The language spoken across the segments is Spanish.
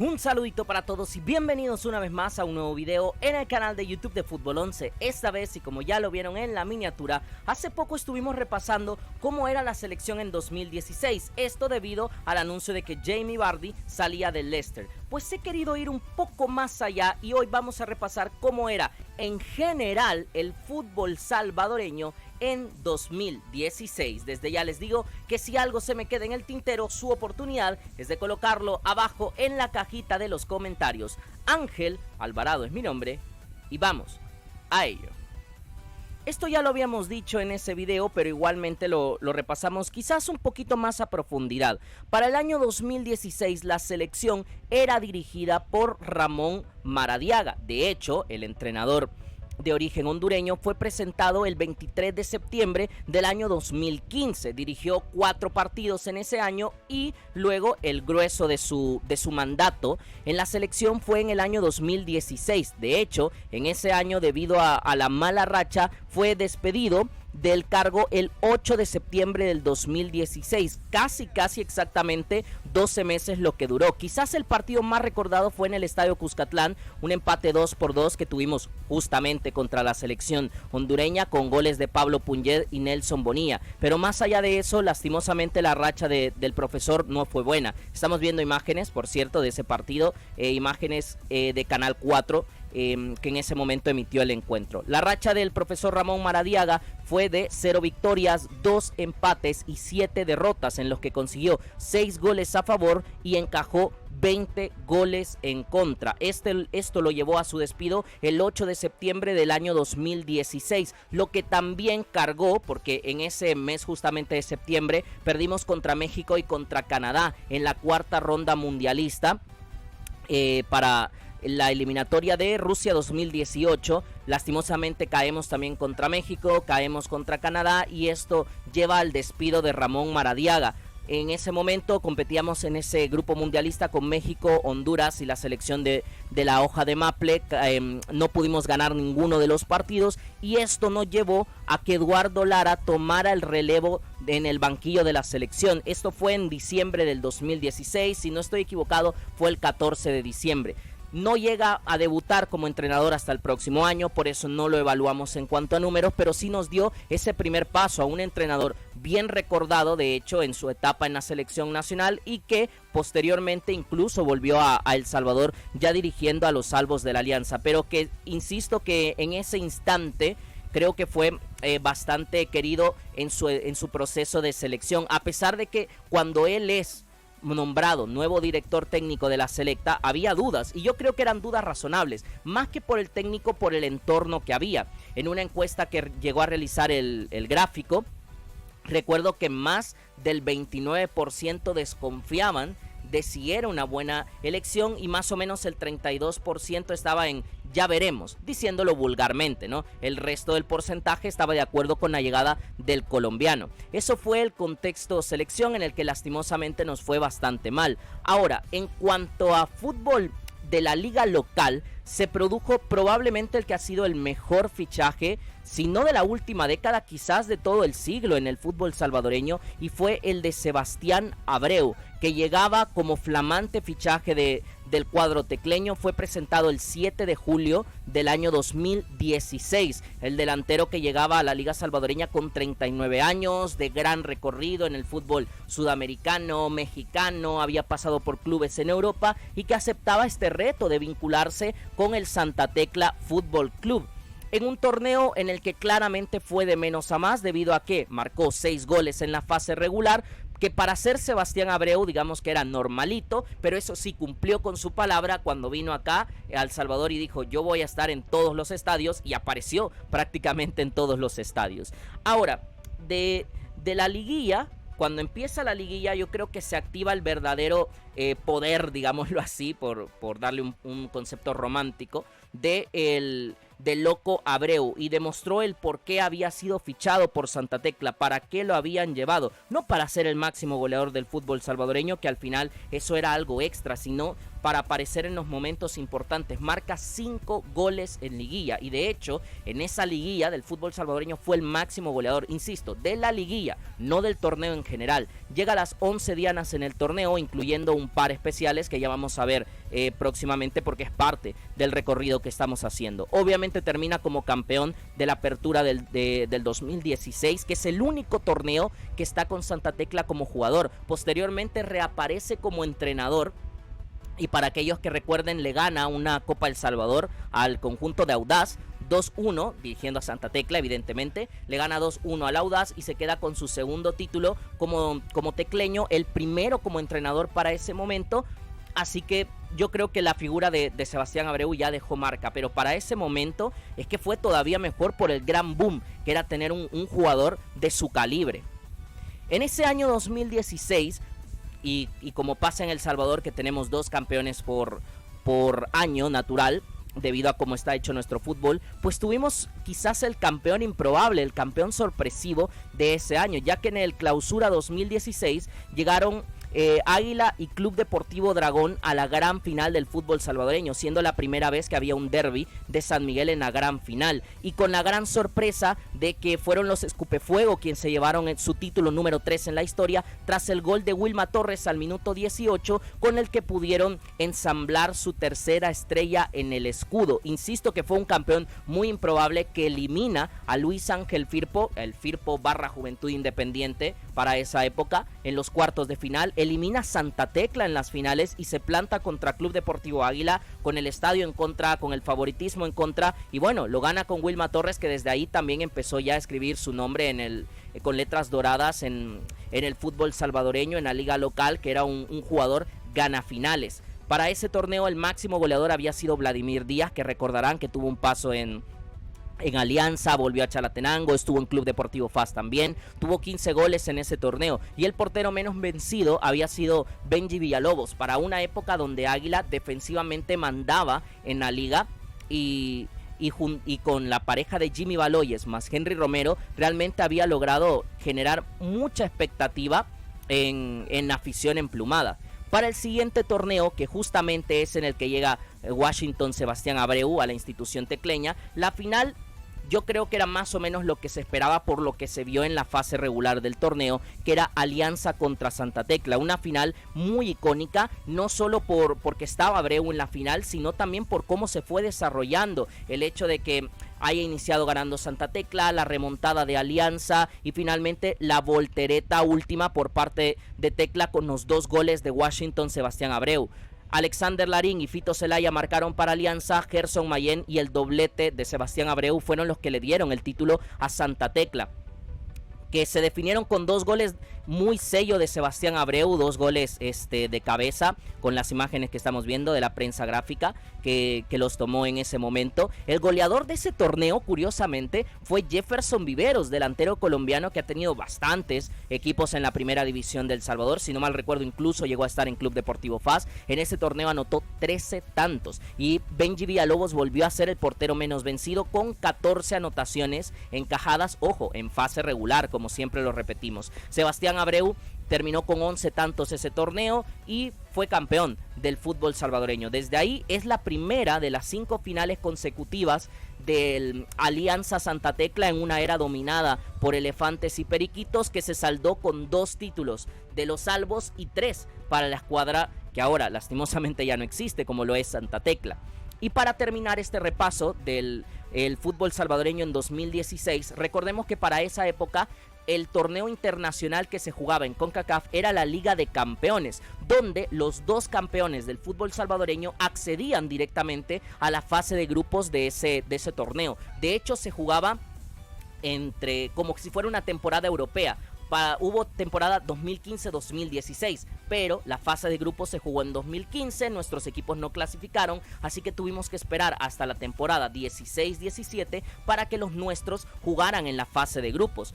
Un saludito para todos y bienvenidos una vez más a un nuevo video en el canal de YouTube de Fútbol 11. Esta vez, y como ya lo vieron en la miniatura, hace poco estuvimos repasando cómo era la selección en 2016. Esto debido al anuncio de que Jamie Vardy salía del Leicester. Pues he querido ir un poco más allá y hoy vamos a repasar cómo era en general el fútbol salvadoreño en 2016. Desde ya les digo que si algo se me queda en el tintero, su oportunidad es de colocarlo abajo en la cajita de los comentarios. Ángel Alvarado es mi nombre y vamos a ello. Esto ya lo habíamos dicho en ese video, pero igualmente lo repasamos quizás un poquito más a profundidad. Para el año 2016 la selección era dirigida por Ramón Maradiaga. De hecho, el entrenador de origen hondureño fue presentado el 23 de septiembre del año 2015. Dirigió 4 partidos en ese año y luego el grueso de su mandato en la selección fue en el año 2016. De hecho, en ese año, debido a la mala racha, fue despedido del cargo el 8 de septiembre del 2016, casi exactamente 12 meses lo que duró. Quizás el partido más recordado fue en el Estadio Cuscatlán, un empate 2-2 que tuvimos justamente contra la selección hondureña con goles de Pablo Punget y Nelson Bonilla, pero más allá de eso, lastimosamente la racha del profesor no fue buena. Estamos viendo imágenes, por cierto, de ese partido, imágenes de Canal 4, que en ese momento emitió el encuentro. La racha del profesor Ramón Maradiaga fue de 0 victorias, 2 empates y 7 derrotas, en los que consiguió 6 goles a favor y encajó 20 goles en contra. Esto lo llevó a su despido el 8 de septiembre del año 2016, lo que también cargó, porque en ese mes justamente de septiembre perdimos contra México y contra Canadá en la cuarta ronda mundialista para la eliminatoria de Rusia 2018. Lastimosamente caemos también contra México, caemos contra Canadá y esto lleva al despido de Ramón Maradiaga. En ese momento competíamos en ese grupo mundialista con México, Honduras y la selección de la hoja de Maple. No pudimos ganar ninguno de los partidos y esto nos llevó a que Eduardo Lara tomara el relevo en el banquillo de la selección. Esto fue en diciembre del 2016, si no estoy equivocado fue el 14 de diciembre. No llega a debutar como entrenador hasta el próximo año, por eso no lo evaluamos en cuanto a números, pero sí nos dio ese primer paso a un entrenador bien recordado, de hecho, en su etapa en la selección nacional y que posteriormente incluso volvió a El Salvador ya dirigiendo a los Salvos de la Alianza, pero que insisto que en ese instante creo que fue bastante querido en su proceso de selección, a pesar de que cuando él es nombrado nuevo director técnico de la selecta había dudas, y yo creo que eran dudas razonables, más que por el técnico, por el entorno que había. En una encuesta que llegó a realizar el gráfico, recuerdo que más del 29% desconfiaban de si era una buena elección y más o menos el 32% estaba en ya veremos, diciéndolo vulgarmente, ¿no? El resto del porcentaje estaba de acuerdo con la llegada del colombiano. Eso fue el contexto selección en el que lastimosamente nos fue bastante mal. Ahora, en cuanto a fútbol de la liga local, se produjo probablemente el que ha sido el mejor fichaje, si no de la última década, quizás de todo el siglo en el fútbol salvadoreño, y fue el de Sebastián Abreu, que llegaba como flamante fichaje del cuadro tecleño. Fue presentado el 7 de julio del año 2016. El delantero que llegaba a la liga salvadoreña con 39 años, de gran recorrido en el fútbol sudamericano, mexicano, había pasado por clubes en Europa y que aceptaba este reto de vincularse con el Santa Tecla Fútbol Club. En un torneo en el que claramente fue de menos a más, debido a que marcó 6 goles en la fase regular, que para ser Sebastián Abreu digamos que era normalito, pero eso sí, cumplió con su palabra cuando vino acá a El Salvador y dijo yo voy a estar en todos los estadios, y apareció prácticamente en todos los estadios. Ahora, de la liguilla, cuando empieza la liguilla, yo creo que se activa el verdadero poder, digámoslo así, por darle un concepto romántico, de del Loco Abreu y demostró el por qué había sido fichado por Santa Tecla, para qué lo habían llevado, no para ser el máximo goleador del fútbol salvadoreño, que al final eso era algo extra, sino para aparecer en los momentos importantes. Marca 5 goles en liguilla y de hecho en esa liguilla del fútbol salvadoreño fue el máximo goleador, insisto, de la liguilla, no del torneo en general. Llega a las 11 dianas en el torneo, incluyendo un par especiales que ya vamos a ver próximamente, porque es parte del recorrido que estamos haciendo. Obviamente termina como campeón de la apertura del 2016, que es el único torneo que está con Santa Tecla como jugador. Posteriormente reaparece como entrenador, y para aquellos que recuerden, le gana una Copa El Salvador al conjunto de Audaz 2-1, dirigiendo a Santa Tecla evidentemente. Le gana 2-1 al Audaz y se queda con su segundo título como tecleño, el primero como entrenador para ese momento. Así que yo creo que la figura de Sebastián Abreu ya dejó marca, pero para ese momento es que fue todavía mejor por el gran boom que era tener un jugador de su calibre. En ese año 2016, y como pasa en El Salvador, que tenemos 2 campeones por año natural, debido a cómo está hecho nuestro fútbol, pues tuvimos quizás el campeón improbable, el campeón sorpresivo de ese año, ya que en el Clausura 2016 llegaron Águila y Club Deportivo Dragón a la gran final del fútbol salvadoreño, siendo la primera vez que había un derbi de San Miguel en la gran final, y con la gran sorpresa de que fueron los Escupefuego quienes se llevaron su título número 3 en la historia, tras el gol de Wilma Torres al minuto 18, con el que pudieron ensamblar su tercera estrella en el escudo. Insisto que fue un campeón muy improbable que elimina a Luis Ángel Firpo, el Firpo barra Juventud Independiente para esa época, en los cuartos de final. Elimina Santa Tecla en las finales y se planta contra Club Deportivo Águila, con el estadio en contra, con el favoritismo en contra, y bueno, lo gana con Wilma Torres, que desde ahí también empezó ya a escribir su nombre con letras doradas en el fútbol salvadoreño, en la liga local, que era un jugador gana finales. Para ese torneo el máximo goleador había sido Vladimir Díaz, que recordarán que tuvo un paso en Alianza, volvió a Chalatenango, estuvo en Club Deportivo FAS también, tuvo 15 goles en ese torneo, y el portero menos vencido había sido Benji Villalobos, para una época donde Águila defensivamente mandaba en la liga, y con la pareja de Jimmy Baloyes más Henry Romero realmente había logrado generar mucha expectativa en afición emplumada. Para el siguiente torneo, que justamente es en el que llega Washington Sebastián Abreu a la institución tecleña, la final yo creo que era más o menos lo que se esperaba por lo que se vio en la fase regular del torneo, que era Alianza contra Santa Tecla, una final muy icónica, no solo porque estaba Abreu en la final, sino también por cómo se fue desarrollando, el hecho de que haya iniciado ganando Santa Tecla, la remontada de Alianza y finalmente la voltereta última por parte de Tecla con los 2 goles de Washington Sebastián Abreu. Alexander Larín y Fito Zelaya marcaron para Alianza, Gerson Mayén y el doblete de Sebastián Abreu fueron los que le dieron el título a Santa Tecla, que se definieron con 2 goles muy sello de Sebastián Abreu, 2 goles de cabeza, con las imágenes que estamos viendo de la prensa gráfica que los tomó en ese momento. El goleador de ese torneo, curiosamente, fue Jefferson Viveros, delantero colombiano que ha tenido bastantes equipos en la primera división de El Salvador, si no mal recuerdo incluso llegó a estar en Club Deportivo FAS. En ese torneo anotó 13 tantos, y Benji Villalobos volvió a ser el portero menos vencido con 14 anotaciones encajadas, ojo, en fase regular, como siempre lo repetimos. Sebastián Abreu terminó con 11 tantos ese torneo y fue campeón del fútbol salvadoreño. Desde ahí es la primera de las 5 finales consecutivas del Alianza Santa Tecla en una era dominada por Elefantes y Periquitos, que se saldó con 2 títulos de los Albos y 3 para la escuadra que ahora lastimosamente ya no existe, como lo es Santa Tecla. Y para terminar este repaso del fútbol salvadoreño en 2016, recordemos que para esa época el torneo internacional que se jugaba en CONCACAF era la Liga de Campeones, donde los 2 campeones del fútbol salvadoreño accedían directamente a la fase de grupos de ese torneo. De hecho, se jugaba como si fuera una temporada europea. Hubo temporada 2015-2016, pero la fase de grupos se jugó en 2015, nuestros equipos no clasificaron, así que tuvimos que esperar hasta la temporada 16-17 para que los nuestros jugaran en la fase de grupos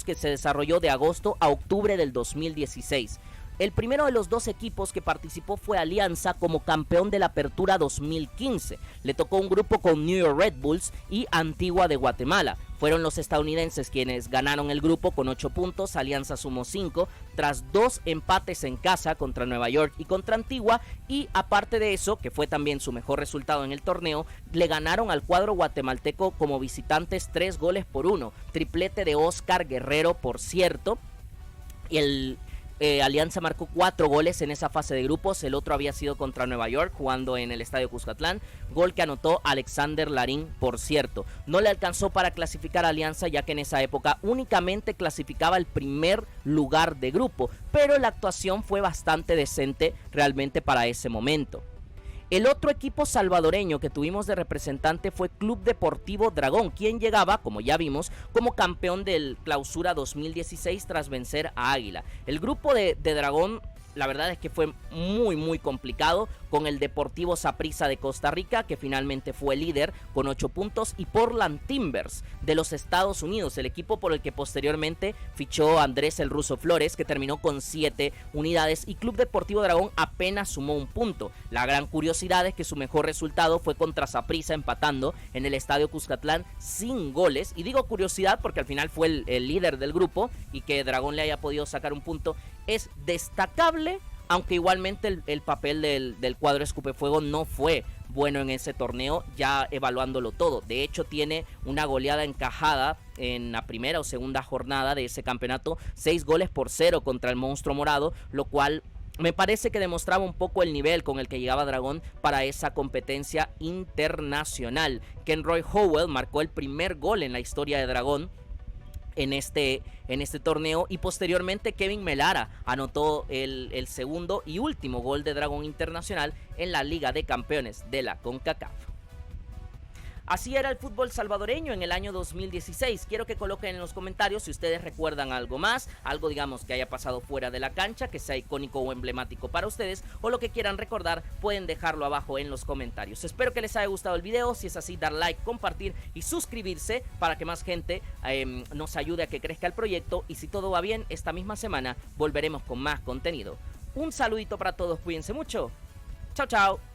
que se desarrolló de agosto a octubre del 2016. El primero de los dos equipos que participó fue Alianza como campeón de la Apertura 2015. Le tocó un grupo con New York Red Bulls y Antigua de Guatemala. Fueron los estadounidenses quienes ganaron el grupo con 8 puntos, Alianza sumó 5, tras 2 empates en casa contra Nueva York y contra Antigua, y aparte de eso, que fue también su mejor resultado en el torneo, le ganaron al cuadro guatemalteco como visitantes 3-1, triplete de Oscar Guerrero, por cierto, y Alianza marcó 4 goles en esa fase de grupos. El otro había sido contra Nueva York, jugando en el Estadio Cuscatlán, gol que anotó Alexander Larín, por cierto. No le alcanzó para clasificar a Alianza, ya que en esa época únicamente clasificaba el primer lugar de grupo, pero la actuación fue bastante decente realmente para ese momento. El otro equipo salvadoreño que tuvimos de representante fue Club Deportivo Dragón, quien llegaba, como ya vimos, como campeón del Clausura 2016 tras vencer a Águila. El grupo de Dragón, la verdad es que fue muy complicado, con el Deportivo Saprissa de Costa Rica, que finalmente fue líder con 8 puntos, y Portland Timbers de los Estados Unidos, el equipo por el que posteriormente fichó Andrés el Ruso Flores, que terminó con 7 unidades, y Club Deportivo Dragón apenas sumó 1 punto. La gran curiosidad es que su mejor resultado fue contra Saprissa, empatando en el Estadio Cuscatlán sin goles, y digo curiosidad porque al final fue el líder del grupo, y que Dragón le haya podido sacar 1 punto es destacable, aunque igualmente el papel del cuadro Escupefuego no fue bueno en ese torneo, ya evaluándolo todo. De hecho, tiene una goleada encajada en la primera o segunda jornada de ese campeonato, 6-0 contra el Monstruo Morado, lo cual me parece que demostraba un poco el nivel con el que llegaba Dragón para esa competencia internacional. Kenroy Howell marcó el primer gol en la historia de Dragón en este torneo, y posteriormente Kevin Melara anotó el segundo y último gol de Dragón Internacional en la Liga de Campeones de la CONCACAF. Así era el fútbol salvadoreño en el año 2016. Quiero que coloquen en los comentarios si ustedes recuerdan algo más, algo digamos que haya pasado fuera de la cancha, que sea icónico o emblemático para ustedes, o lo que quieran recordar, pueden dejarlo abajo en los comentarios. Espero que les haya gustado el video. Si es así, dar like, compartir y suscribirse para que más gente nos ayude a que crezca el proyecto. Y si todo va bien, esta misma semana volveremos con más contenido. Un saludito para todos, cuídense mucho. Chao, chao.